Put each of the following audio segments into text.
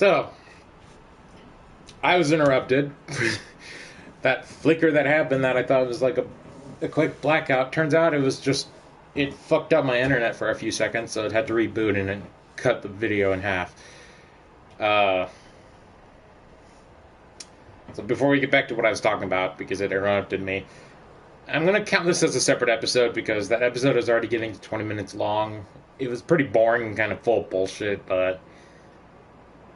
So, I was interrupted. That flicker that happened that I thought was like a quick blackout, turns out it was just, it fucked up my internet for a few seconds, so it had to reboot and it cut the video in half. So before we get back to what I was talking about, because it interrupted me, I'm going to count this as a separate episode because that episode is already getting to 20 minutes long. It was pretty boring and kind of full of bullshit, but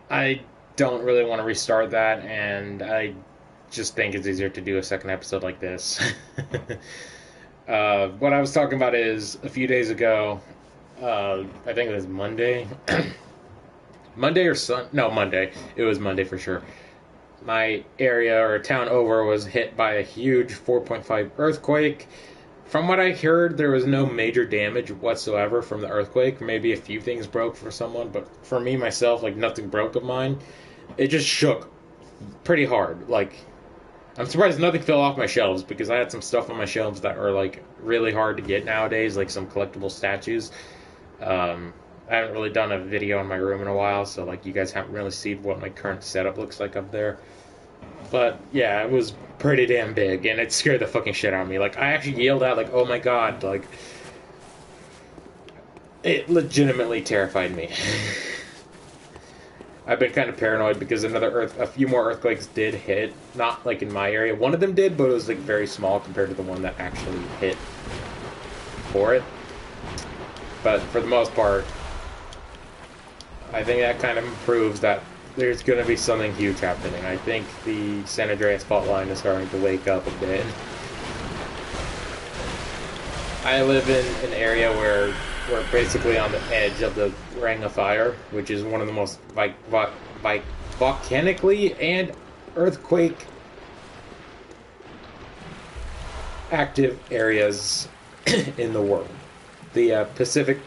I don't really want to restart that, and I just think it's easier to do a second episode like this. What I was talking about is a few days ago, I think it was Monday. Monday. It was Monday for sure. My area or town over was hit by a huge 4.5 earthquake. From what I heard, there was no major damage whatsoever from the earthquake. Maybe a few things broke for someone, but for me, myself, like, nothing broke of mine. It just shook pretty hard. Like, I'm surprised nothing fell off my shelves, because I had some stuff on my shelves that are, like, really hard to get nowadays, like some collectible statues. I haven't really done a video in my room in a while, so, like, you guys haven't really seen what my current setup looks like up there. But, yeah, it was pretty damn big, and it scared the fucking shit out of me. Like, I actually yelled out, like, oh my god, like, it legitimately terrified me. I've been kind of paranoid because a few more earthquakes did hit, not, like, in my area. One of them did, but it was, like, very small compared to the one that actually hit for it. But, for the most part, I think that kind of proves that there's going to be something huge happening. I think the San Andreas fault line is starting to wake up a bit. I live in an area where we're basically on the edge of the Ring of Fire, which is one of the most volcanically and earthquake active areas in the world. The Pacific.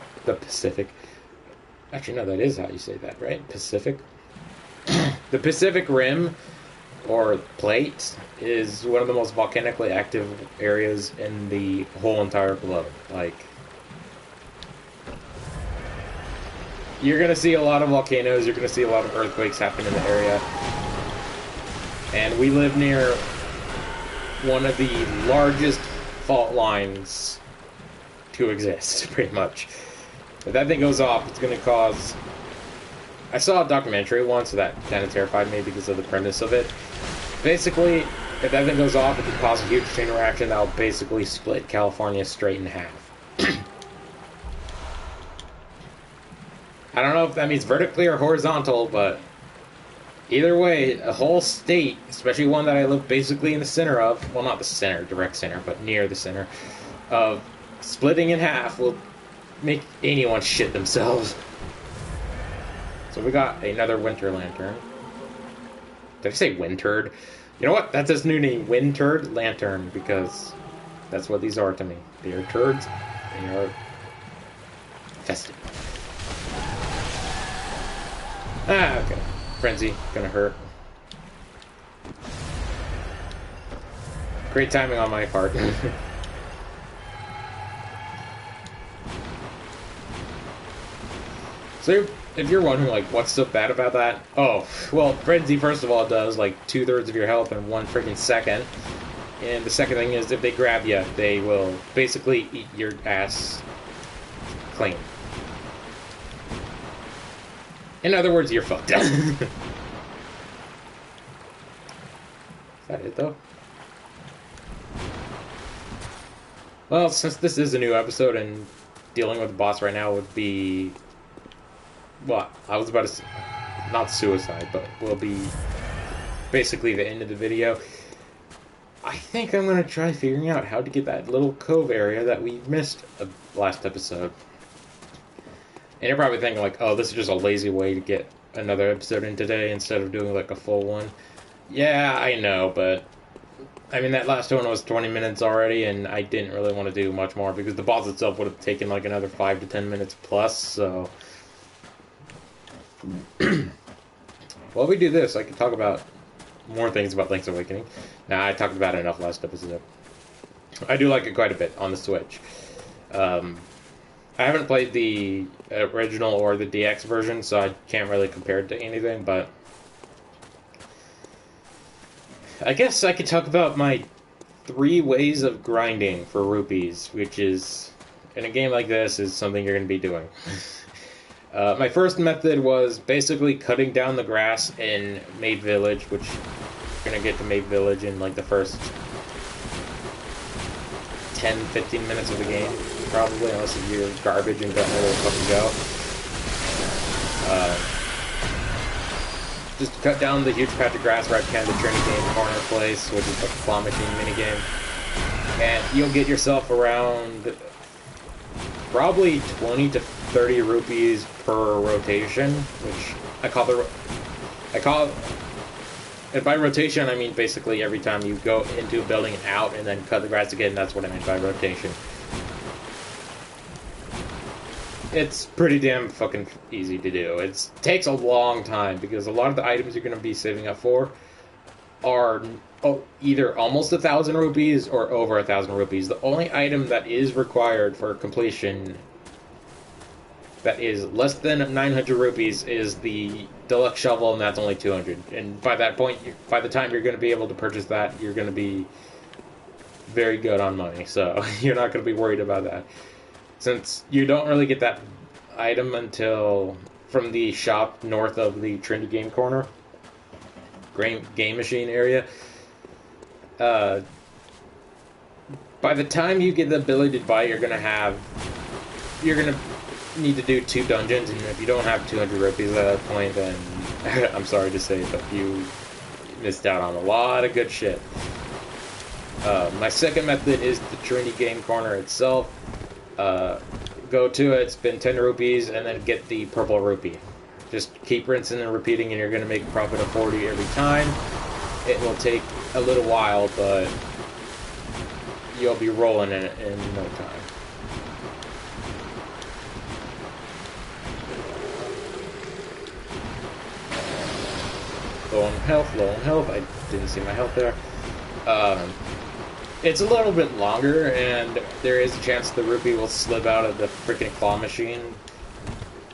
Actually, no, that is how you say that, right? Pacific. The Pacific Rim, or plate, is one of the most volcanically active areas in the whole entire globe. Like, you're going to see a lot of volcanoes, you're going to see a lot of earthquakes happen in the area. And we live near one of the largest fault lines to exist, pretty much. If that thing goes off, it's going to cause... I saw a documentary once that kind of terrified me because of the premise of it. Basically, if that thing goes off, it could cause a huge chain reaction that will basically split California straight in half. I don't know if that means vertically or horizontal, but either way, a whole state, especially one that I live basically in the center of, well, not the center, direct center, but near the center, of splitting in half will make anyone shit themselves. So we got another winter lantern. Did I say windturd? You know what? That's his new name, Windturd Lantern, because that's what these are to me. They are turds. They are festive. Ah, okay. Frenzy. Gonna hurt. Great timing on my part. So if you're wondering, like, what's so bad about that? Oh, well, Frenzy, first of all, does, like, 2/3 of your health in 1 freaking second. And the second thing is, if they grab you, they will basically eat your ass clean. In other words, you're fucked. Is that it, though? Well, since this is a new episode and dealing with the boss right now would be... Well, I was about to say, not suicide, but will be basically the end of the video. I think I'm going to try figuring out how to get that little cove area that we missed last episode. And you're probably thinking, like, oh, this is just a lazy way to get another episode in today instead of doing, like, a full one. Yeah, I know, but... I mean, that last one was 20 minutes already, and I didn't really want to do much more because the boss itself would have taken, like, another 5 to 10 minutes plus, so... While we do this, I can talk about more things about Link's Awakening. Now, I talked about it enough last episode. I do like it quite a bit on the Switch. I haven't played the original or the DX version, so I can't really compare it to anything, but I guess I could talk about my 3 ways of grinding for rupees, which is, in a game like this, is something you're going to be doing. My first method was basically cutting down the grass in Maid Village, which you're going to get to Maid Village in like the first 10-15 minutes of the game, probably, unless you're garbage and don't know where to fucking go. Just cut down the huge patch of grass right behind the Trinity Game Corner place, which is the claw machine minigame. And you'll get yourself around probably 20 to 30 rupees per rotation, which and by rotation I mean basically every time you go into a building and out and then cut the grass again. That's what I mean by rotation. It's pretty damn fucking easy to do. It takes a long time because a lot of the items you're going to be saving up for are either almost 1,000 rupees or over 1,000 rupees. The only item that is required for completion that is less than 900 rupees is the deluxe shovel, and that's only 200. And by that point, by the time you're going to be able to purchase that, you're going to be very good on money. So you're not going to be worried about that. Since you don't really get that item until from the shop north of the Trinity Game Corner, game machine area. By the time you get the ability to buy, you're gonna need to do 2 dungeons, and if you don't have 200 rupees at that point, then I'm sorry to say, but you missed out on a lot of good shit. My second method is the Trinity Game Corner itself. Go to it, spend 10 rupees, and then get the purple rupee. Just keep rinsing and repeating, and you're going to make a profit of 40 every time. It will take a little while, but you'll be rolling in it in no time. Low on health. I didn't see my health there. It's a little bit longer, and there is a chance the rupee will slip out of the freaking claw machine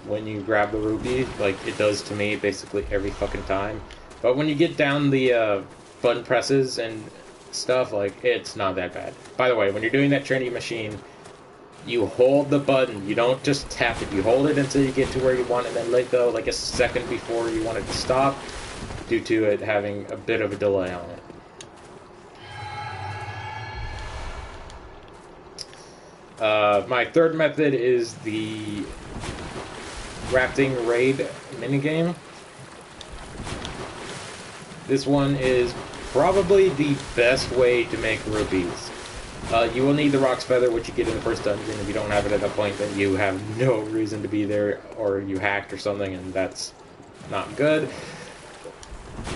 when you grab the rupee, like it does to me basically every fucking time. But when you get down the button presses and stuff, like, it's not that bad. By the way, when you're doing that Trinity machine, you hold the button. You don't just tap it. You hold it until you get to where you want, and then let go like a second before you want it to stop, due to it having a bit of a delay on it. My third method is the rafting raid minigame. This one is probably the best way to make rupees. You will need the Rock's Feather, which you get in the first dungeon. If you don't have it at that point, then you have no reason to be there, or you hacked or something, and that's not good.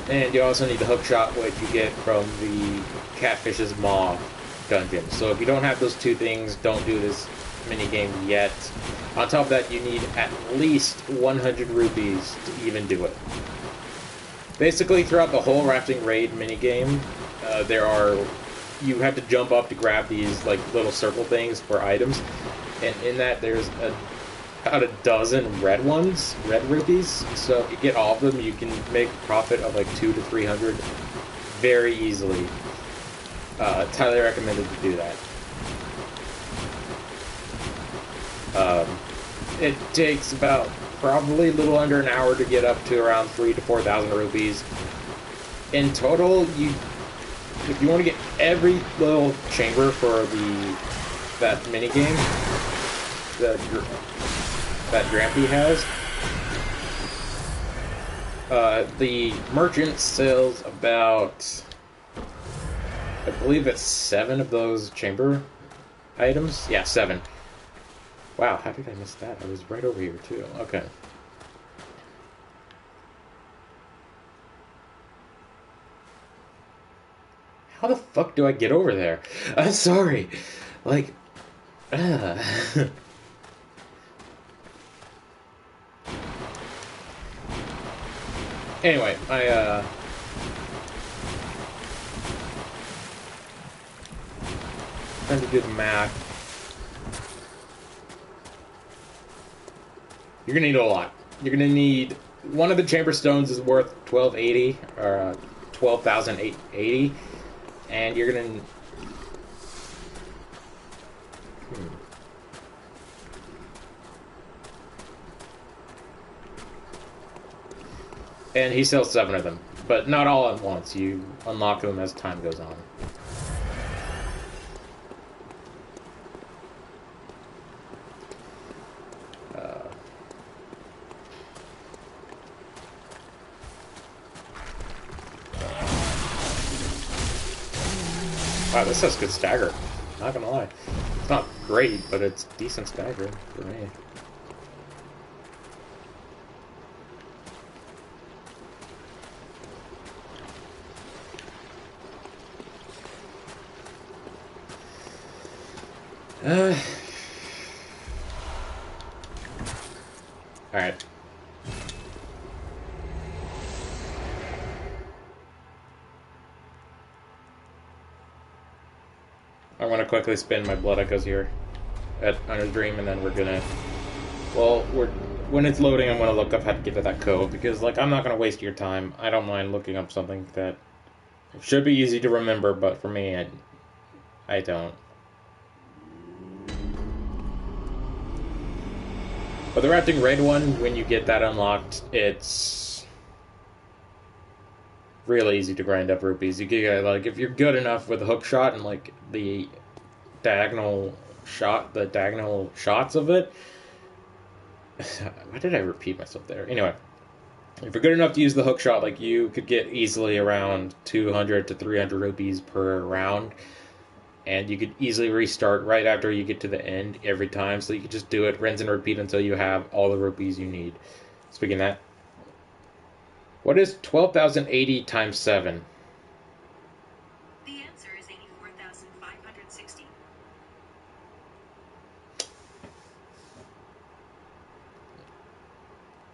And you also need the hook shot, which you get from the Catfish's Maw dungeon. So if you don't have those 2 things, don't do this minigame yet. On top of that, you need at least 100 rupees to even do it. Basically, throughout the whole rafting raid minigame, you have to jump up to grab these like little circle things for items, and in that there's about a dozen red rupees. So if you get all of them, you can make a profit of like 200 to 300 very easily. It's highly recommended to do that. It takes about probably a little under an hour to get up to around 3,000 to 4,000 rupees. In total, if you want to get every little chamber for that minigame that Grampy has, the merchant sells about, I believe it's 7 of those chamber items. Yeah, 7. Wow, how did I miss that? I was right over here, too. Okay. How the fuck do I get over there? I'm sorry. Like, Anyway, trying to do the math. You're gonna need a lot. You're gonna need one of the chamber stones is worth 1280 or 12,880, and you're gonna. And he sells 7 of them, but not all at once. You unlock them as time goes on. Wow, this has good stagger. Not gonna lie. It's not great, but it's decent stagger for me. Alright. I'm gonna quickly spin my blood echoes here at Hunter's Dream, and then we're gonna. Well, when it's loading, I'm gonna look up how to get to that code because, like, I'm not gonna waste your time. I don't mind looking up something that should be easy to remember, but for me, I don't. But the Rafting Raid one, when you get that unlocked, it's really easy to grind up rupees. You get, like, if you're good enough with a hook shot and, like, the diagonal shots of it. Why did I repeat myself there? Anyway, if you're good enough to use the hook shot, like, you could get easily around 200 to 300 rupees per round. And you could easily restart right after you get to the end every time. So you could just do it, rinse and repeat until you have all the rupees you need. Speaking of that, what is 12,080 times 7? The answer is 84,560.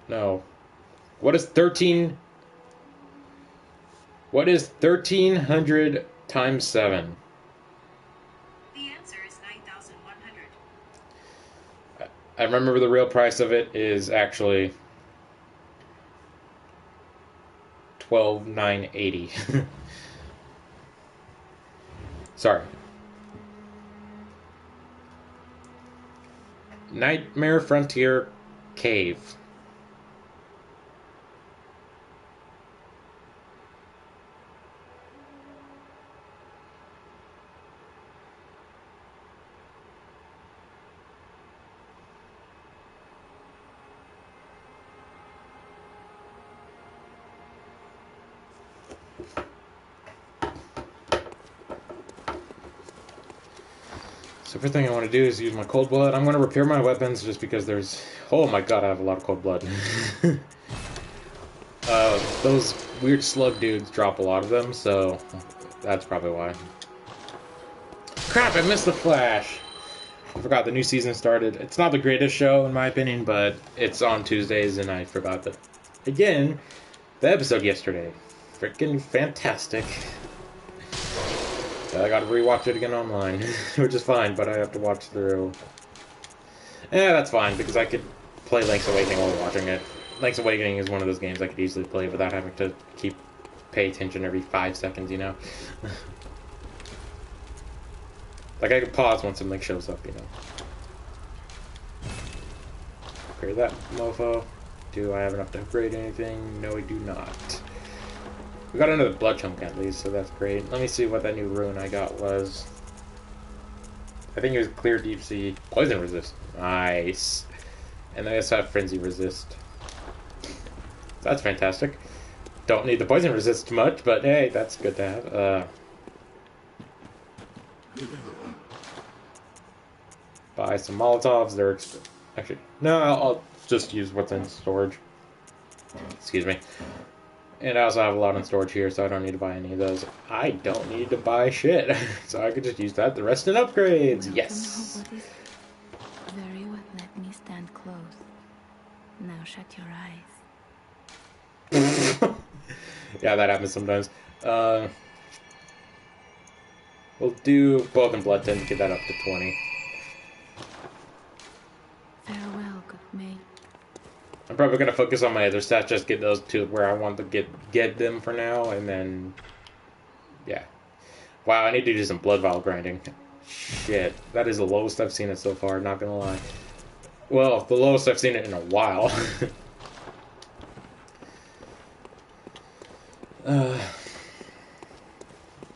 No. What is 1,300 times 7? I remember the real price of it is actually 12,980. Sorry. Nightmare Frontier Cave. So first thing I want to do is use my cold blood. I'm going to repair my weapons just because there's... Oh my god, I have a lot of cold blood. Those weird slug dudes drop a lot of them, so that's probably why. Crap, I missed the flash! I forgot the new season started. It's not the greatest show in my opinion, but it's on Tuesdays and I forgot that. Again, the episode yesterday. Freaking fantastic. I gotta rewatch it again online, which is fine, but I have to watch through. Yeah, that's fine, because I could play Link's Awakening while watching it. Link's Awakening is one of those games I could easily play without having to pay attention every 5 seconds, you know? Like, I could pause once a Link shows up, you know? Upgrade that mofo. Do I have enough to upgrade anything? No, I do not. We got another blood chunk at least, so that's great. Let me see what that new rune I got was. I think it was Clear Deep Sea. Poison resist. Nice. And I also have Frenzy resist. That's fantastic. Don't need the poison resist much, but hey, that's good to have. Buy some Molotovs. They're actually no. I'll just use what's in storage. Excuse me. And I also have a lot in storage here, so I don't need to buy any of those. I don't need to buy shit, so I could just use that. The rest in upgrades. Yes. Very well. Let me stand close. Now shut your eyes. Yeah, that happens sometimes. We'll do both in Blood Tint to get that up to 20. Farewell, good mate. I'm probably gonna focus on my other stats, just get those to where I want to get them for now, and then yeah. Wow, I need to do some blood vial grinding. Shit, that is the lowest I've seen it so far. Not gonna lie. Well, the lowest I've seen it in a while.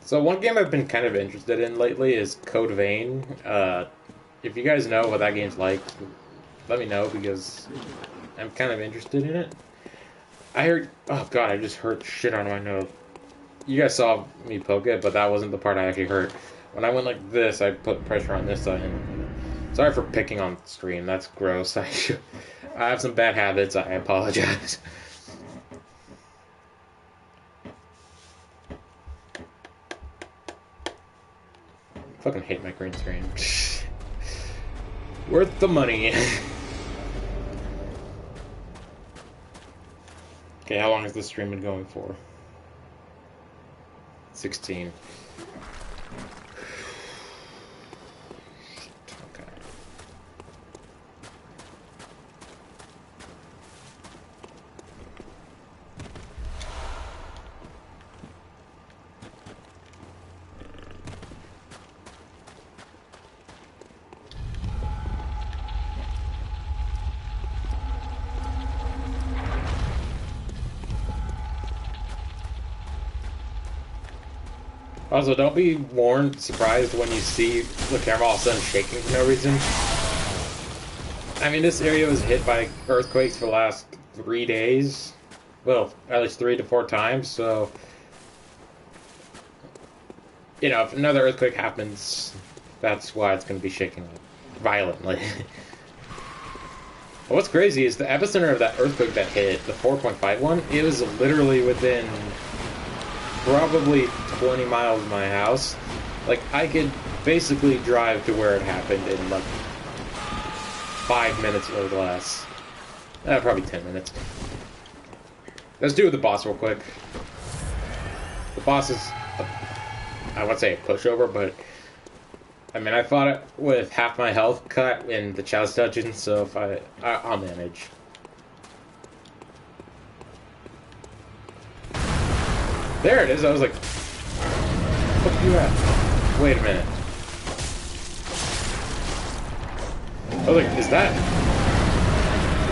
So one game I've been kind of interested in lately is Code Vein. If you guys know what that game's like, let me know because I'm kind of interested in it. I heard... Oh god, I just heard shit on my nose. You guys saw me poke it, but that wasn't the part I actually heard. When I went like this, I put pressure on this side. Sorry for picking on stream, that's gross. I have some bad habits, I apologize. Fucking hate my green screen. Worth the money. Okay, how long has this stream been going for? 16. Okay. Also, don't be surprised when you see the camera all of a sudden shaking for no reason. I mean, this area was hit by earthquakes for the last 3 days. Well, at least 3 to 4 times, so... You know, if another earthquake happens, that's why it's going to be shaking violently. What's crazy is the epicenter of that earthquake that hit, the 4.5 one, it was literally within... probably 20 miles of my house. Like, I could basically drive to where it happened in like 5 minutes or less. Probably 10 minutes. Let's do the boss real quick. The boss is, I wouldn't say a pushover, but I mean, I fought it with half my health cut in the Chalice Dungeon, so if I'll manage. There it is. I was like, "Fuck you at?" Wait a minute. I was like, "Is that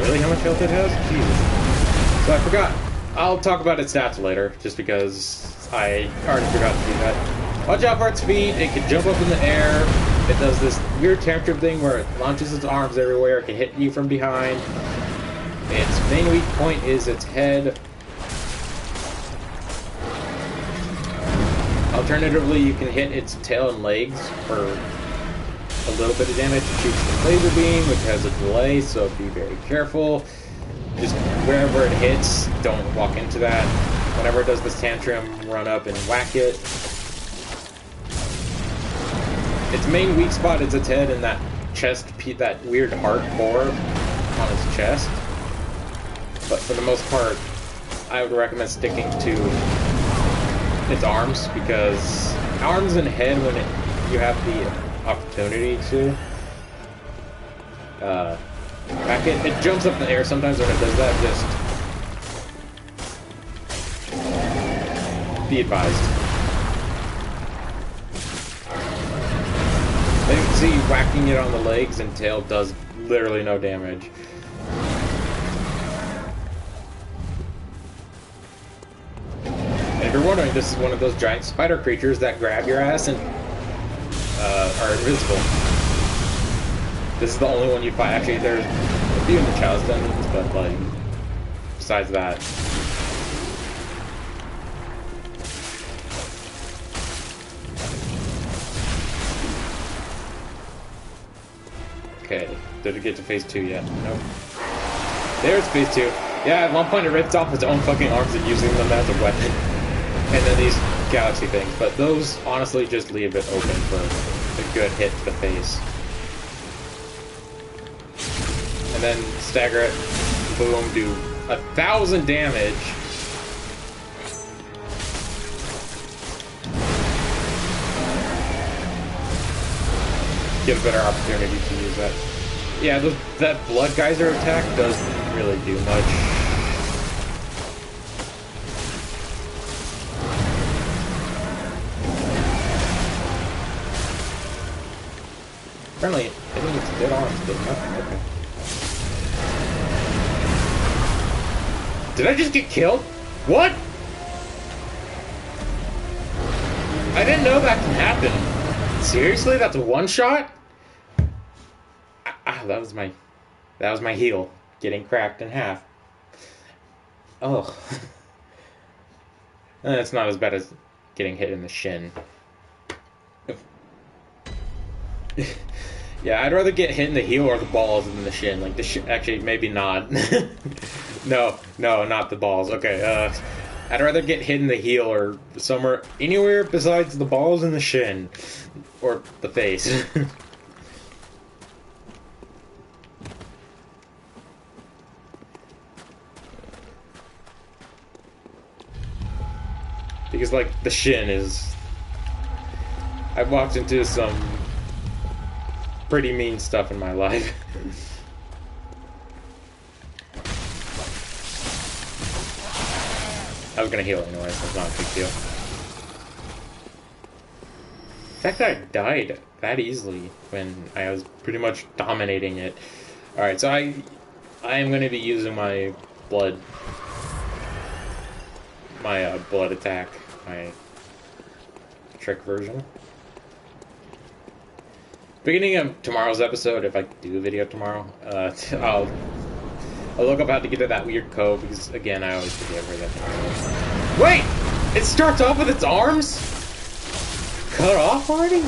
really how much health it has?" Jesus. So I forgot. I'll talk about its stats later, just because I already forgot to do that. Watch out for its feet. It can jump up in the air. It does this weird tantrum thing where it launches its arms everywhere. It can hit you from behind. Its main weak point is its head. Alternatively, you can hit its tail and legs for a little bit of damage. It shoots a laser beam, which has a delay, so be very careful. Just wherever it hits, don't walk into that. Whenever it does this tantrum, run up and whack it. Its main weak spot is its head and that chest, that weird heart core on its chest. But for the most part, I would recommend sticking to its arms, because arms and head, when you have the opportunity to back it jumps up in the air sometimes. When it does that, just be advised. As you can see, whacking it on the legs and tail does literally no damage. If you're wondering, this is one of those giant spider creatures that grab your ass and are invisible. This is the only one you fight. Actually, there's a few in the Chalice Dungeons, but like, besides that. Okay, did it get to phase 2 yet? Nope. There's phase 2. Yeah, at one point it ripped off its own fucking arms and using them as a weapon. And then these galaxy things, but those honestly just leave it open for a good hit to the face. And then stagger it, boom, do 1,000 damage. Get a better opportunity to use that. Yeah, that blood geyser attack does really do much. Apparently, I think it's dead arms, but nothing. Okay. Did I just get killed? What? I didn't know that can happen. Seriously? That's a one shot? Ah, that was my heel getting cracked in half. Oh. It's not as bad as getting hit in the shin. Yeah, I'd rather get hit in the heel or the balls than the shin. Like, actually, maybe not. No, not the balls. Okay, I'd rather get hit in the heel or somewhere, anywhere besides the balls and the shin. Or the face. Because, like, the shin is... I've walked into some pretty mean stuff in my life. I was gonna heal anyway, so it's not a big deal. The fact that I died that easily when I was pretty much dominating it. Alright, so I am gonna be using my blood attack, my trick version. Beginning of tomorrow's episode, if I do a video tomorrow, I'll look up how to get to that weird cove, because again, I always forget where that thing is. Wait! It starts off with its arms? Cut off already?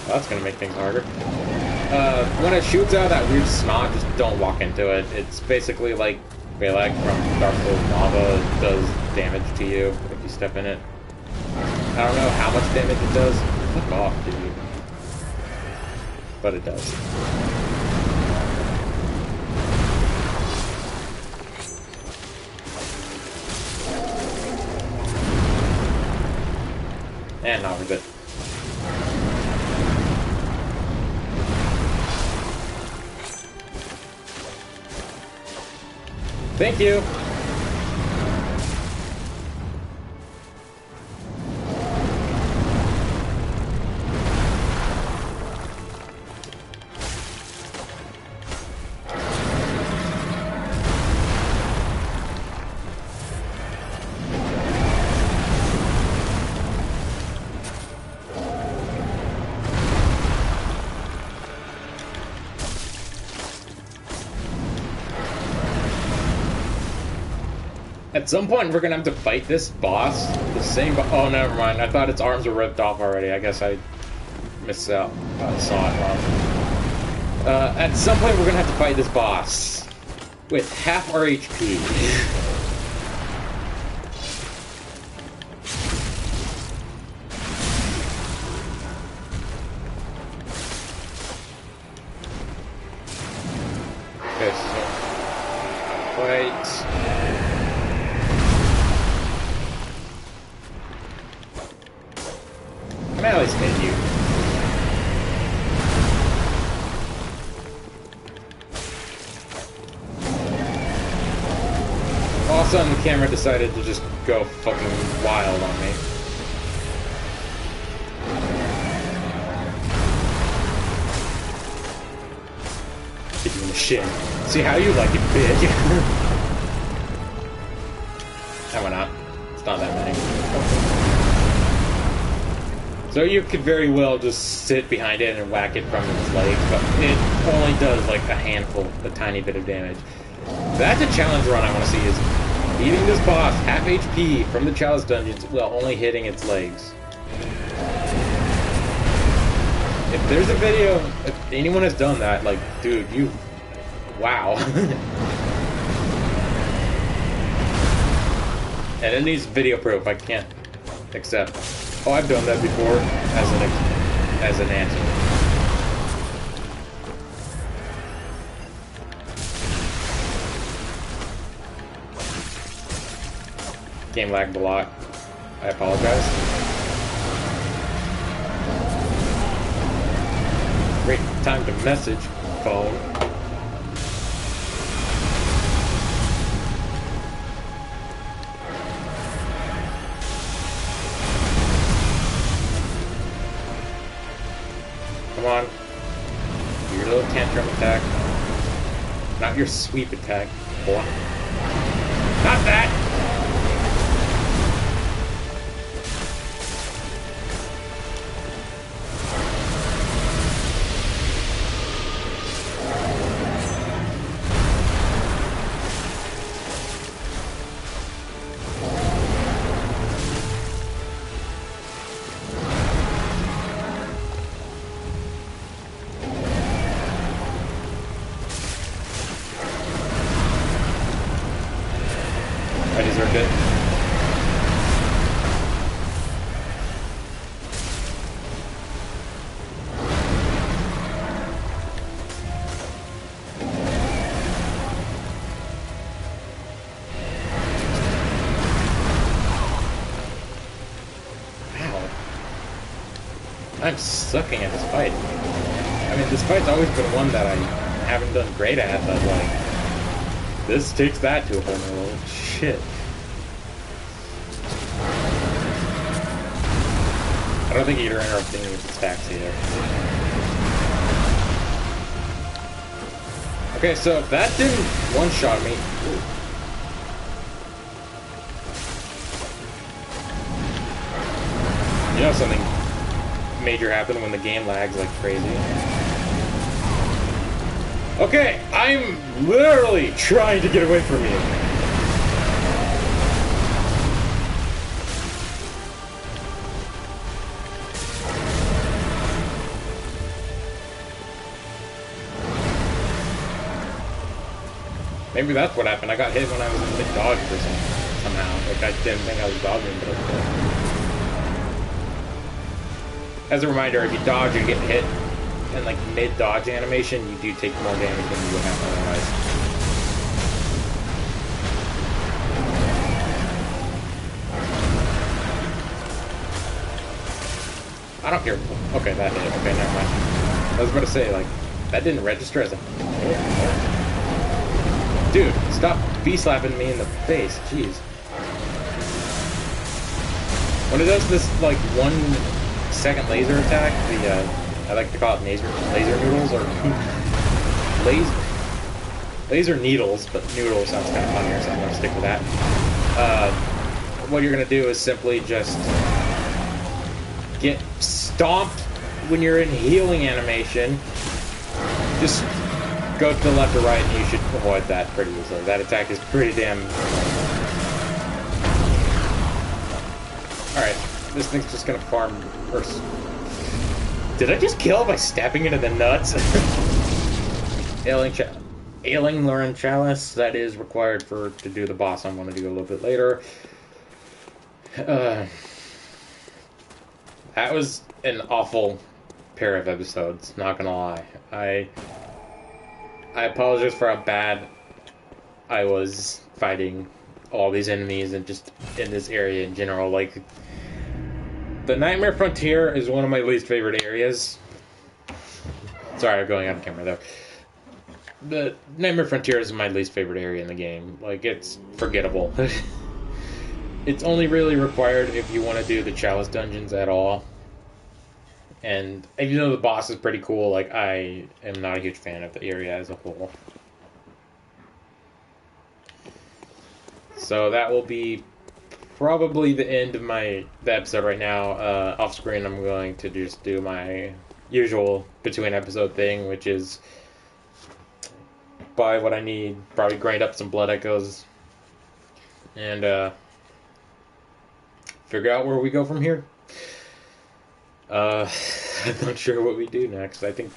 Well, that's gonna make things harder. When it shoots out that weird snot, just don't walk into it. It's basically like Balak from Dark Souls Lava. It does damage to you if you step in it. I don't know how much damage it does. Fuck off, dude. But it does. And not worth it. Thank you! At some point, we're gonna have to fight this boss. The same oh, never mind. I thought its arms were ripped off already. I guess I missed out. I saw it wrong. At some point, we're gonna have to fight this boss. With half our HP. Okay, so... Fight... I at least hit you. All of a sudden, the camera decided to just go fucking wild on me. Hit you in the shin. See how you like it, bitch. That went out. It's not that many. So you could very well just sit behind it and whack it from its legs, but it only does like a handful, a tiny bit of damage. That's a challenge run I want to see, is beating this boss, half HP from the chalice dungeons, while only hitting its legs. If there's a video, if anyone has done that, like, dude, you... Wow. And it needs video proof, I can't accept. Oh, I've done that before as an answer. Game lagged a lot. I apologize. Great time to message. phone. Come on. Your little tantrum attack. Not your sweep attack, boy. Not that! I deserved it. Wow. I'm sucking at this fight. I mean, this fight's always been one that I haven't done great at, but like, this takes that to a whole new level. Shit. I don't think you're interrupting me with the stacks either. Okay, so if that didn't one-shot me... You know something major happened when the game lags like crazy. Okay, I'm literally trying to get away from you. Maybe that's what happened. I got hit when I was in mid-dodge or something, somehow. Like, I didn't think I was dodging, but okay. As a reminder, if you dodge and get hit in, like, mid-dodge animation, you do take more damage than you would have otherwise. I don't care. Okay, that hit. Okay, never mind. I was about to say, like, that didn't register as a... Dude, stop B-slapping me in the face. Jeez. When it does this, like, 1 second laser attack, I like to call it laser noodles, or laser needles, but noodle sounds kind of funnier, so I'm going to stick with that. What you're going to do is simply just get stomped when you're in healing animation. Just go to the left or right, and you should avoid that pretty easily. That attack is pretty damn... Alright, this thing's just gonna farm... Did I just kill it by stabbing it in the nuts? Ailing Lauren Chalice, that is required to do the boss I'm going to do a little bit later. That was an awful pair of episodes, not gonna lie. I apologize for how bad I was fighting all these enemies and just in this area in general. Like, the Nightmare Frontier is one of my least favorite areas. Sorry, I'm going out of camera there. The Nightmare Frontier is my least favorite area in the game. Like, it's forgettable. It's only really required if you want to do the Chalice dungeons at all. And even though the boss is pretty cool, like, I am not a huge fan of the area as a whole. So that will be probably the end of the episode right now. Off screen, I'm going to just do my usual between episode thing, which is buy what I need, probably grind up some blood echoes, and figure out where we go from here. I'm not sure what we do next. I think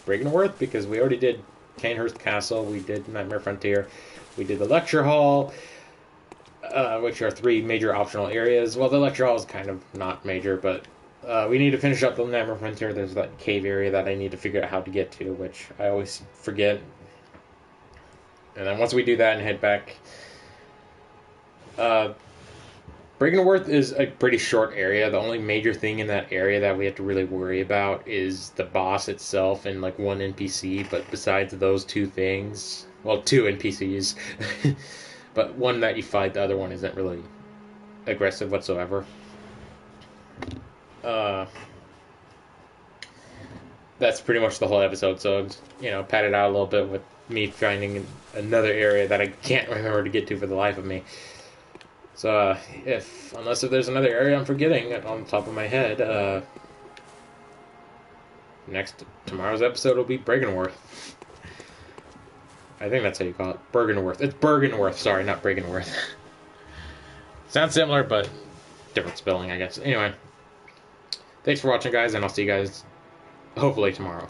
Briggenworth, because we already did Canehurst Castle, we did Nightmare Frontier, we did the Lecture Hall, which are 3 major optional areas. Well, the Lecture Hall is kind of not major, but we need to finish up the Nightmare Frontier. There's that cave area that I need to figure out how to get to, which I always forget. And then once we do that and head back, Briggenworth is a pretty short area. The only major thing in that area that we have to really worry about is the boss itself and like one NPC. But besides those two things, well, two NPCs, but one that you fight, the other one isn't really aggressive whatsoever. That's pretty much the whole episode. So, pat it out a little bit with me finding another area that I can't remember to get to for the life of me. So, unless if there's another area I'm forgetting on the top of my head, tomorrow's episode will be Briggenworth. I think that's how you call it. Bergenworth. It's Bergenworth, sorry, not Briggenworth. Sounds similar, but different spelling, I guess. Anyway, thanks for watching, guys, and I'll see you guys hopefully tomorrow.